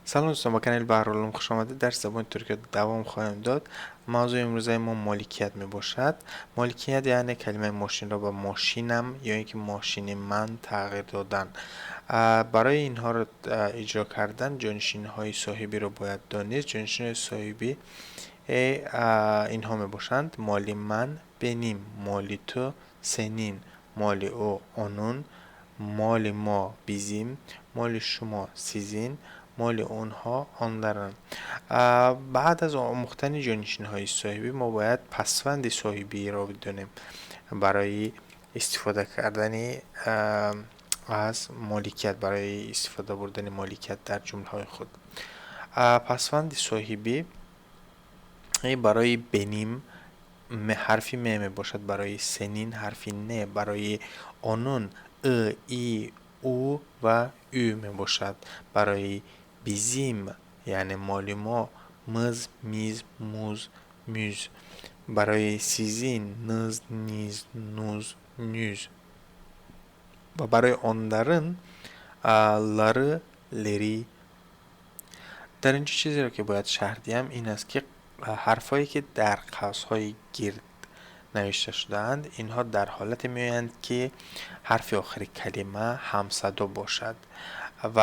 سلام دوستان، با کانال بهرالعلوم خوش آمدید. در زبان ترکی دوام خواهیم داد. موضوع امروزه ما مالکیت می باشد. مالکیت یعنی کلمه ماشین را به ماشینم یا اینکه ماشین من تغییر دادن. برای اینها را اجرا کردن جانشین های صاحبی را باید دانست. جانشین های صاحبی اینها می باشند: مالی من بنیم، مالی تو سنین، مالی او آنون، مال ما بیزیم، مال شما سیزین، مال اونها آندرن. بعد از آموختن جانشین های صاحبی ما باید پسوند صاحبی را بدونیم برای استفاده کردن از مالکیت، برای استفاده بردن مالکیت در جمله های خود. پسوند صاحبی برای بنیم حرفی می باشد، برای سنین حرفی نه، برای آنون ای او و او می باشد، برای بیزیم یعنی مال ما مز میز موز میز، برای سیزین نز نیز نوز نیز و برای آندرن لره لری. در اینجا چیزی را که باید شرح دیم این است که حرفایی که در قوس‌های گرد نوشته شده‌اند اینها در حالت می‌آیند که حرف آخر کلمه همصدا باشد و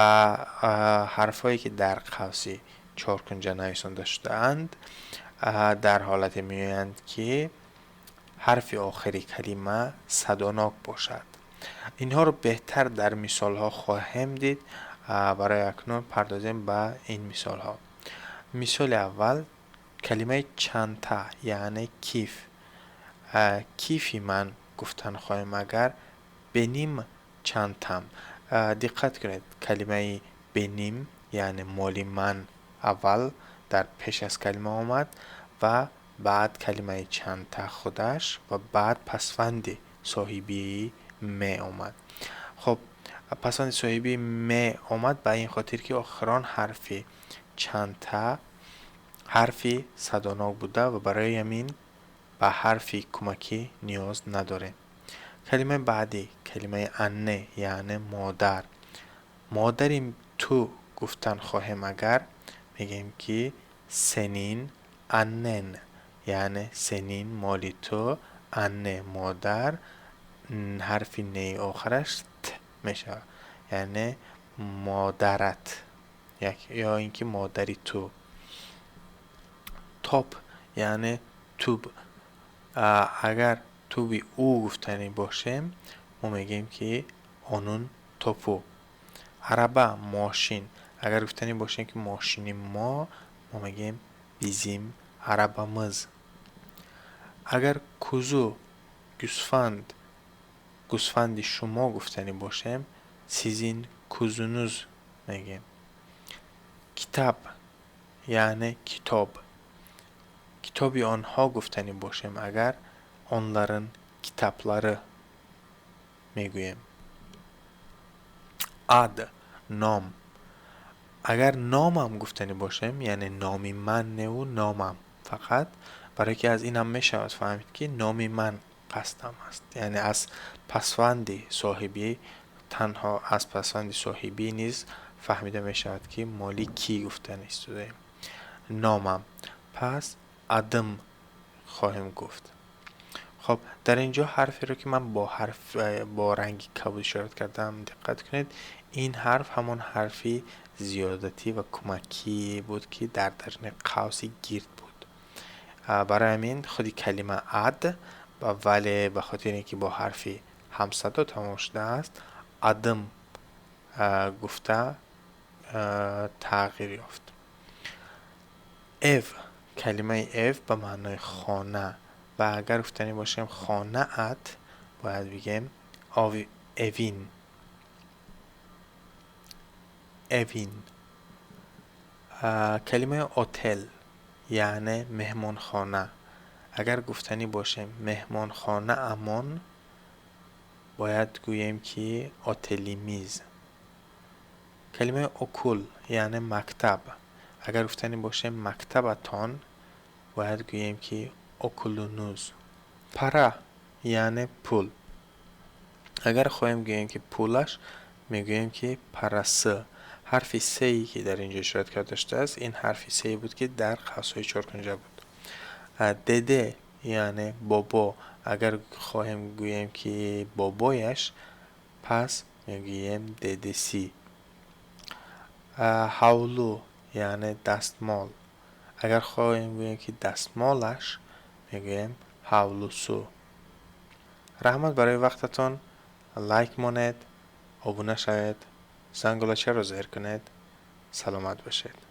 حرفایی که در قوس چهارکنجه نوشته شده‌اند در حالت می‌آیند که حرف آخر کلمه صداناک باشد. اینها رو بهتر در مثال ها خواهیم دید. برای اکنون پردازیم به این مثال ها. مثال اول کلمه چانتا یعنی کیف. کیفی من گفتن خواهیم اگر بنیم چانتم. دقت کنید کلمه بنیم یعنی مالی من اول در پیش از کلمه آمد و بعد کلمه چانتا خودش و بعد پسوند صاحبی می آمد. خب پسوند صاحبی می آمد به این خاطر که آخران حرف چانتا حرفی صداناک بوده و برای همین به حرفی کمکی نیاز نداره. کلمه بعدی کلمه انه یعنی مادر. مادریم تو گفتن خواهیم اگر میگیم که سنین انن یعنی سنین مالی تو، انه مادر، حرف نی آخرش ت میشه یعنی مادرت یا اینکه مادری تو. توپ یعنی توب. اگر توبی او گفتنی باشه ما میگیم که آنون توپو. عربه ماشین اگر گفتنی باشه که ماشین ما میگیم بیزیم عربمز. اگر کوزو گوسفند شما گفتنی باشه سیزین کوزونوز میگیم. کتاب یعنی کتاب. کتابی آنها گفتنی باشیم اگر onların kitapları میگوییم. ad نام. اگر نامم گفتنی باشیم یعنی نامی من نه و نامم فقط، برای که از این هم میشود فهمید که نامی من قصدم است، یعنی از پسوند صاحبی، تنها از پسوند صاحبی نیز فهمیده میشود که مالی کی گفتنی است. نامم پس ادم خواهیم گفت. خب در اینجا حرفی رو که من با رنگ کبود اشاره کردم دقت کنید. این حرف همون حرفی زیادتی و کمکی بود که در درون قوس گرد بود. برای همین خودی کلمه اد ولی به خاطر اینکه با حرفی همصدا تمام شده است ادم گفته تغییر یافت. اف کلمه اف به معنای خانه و اگر گفتنی باشیم خانه ات باید بگیم اوین. اوین. کلمه هتل یعنی مهمان خانه اگر گفتنی باشیم مهمان خانه امان باید گوییم که هتلی میز. کلمه اوکول یعنی مکتب اگر گفتنی باشیم مکتبتان باید گوییم که اوکولونوز. پارا یعنی پول اگر خواهیم گوییم که پولش میگوییم که پارası. حرف سی که در اینجا اشارت کرده داشته است، این حرف سی بود که در قوس‌های چارکنجه بود. دده یعنی بابا، اگر خواهیم گوییم که بابایش، پس میگوییم ددسی. حولو یعنی دستمال، اگر خواهیم گوییم که دستمالش، میگوییم حولوسو. رحمت برای وقتتان. لایک مانید، ابونه شوید، زنگوله رو زیر کنید. سلامت باشید.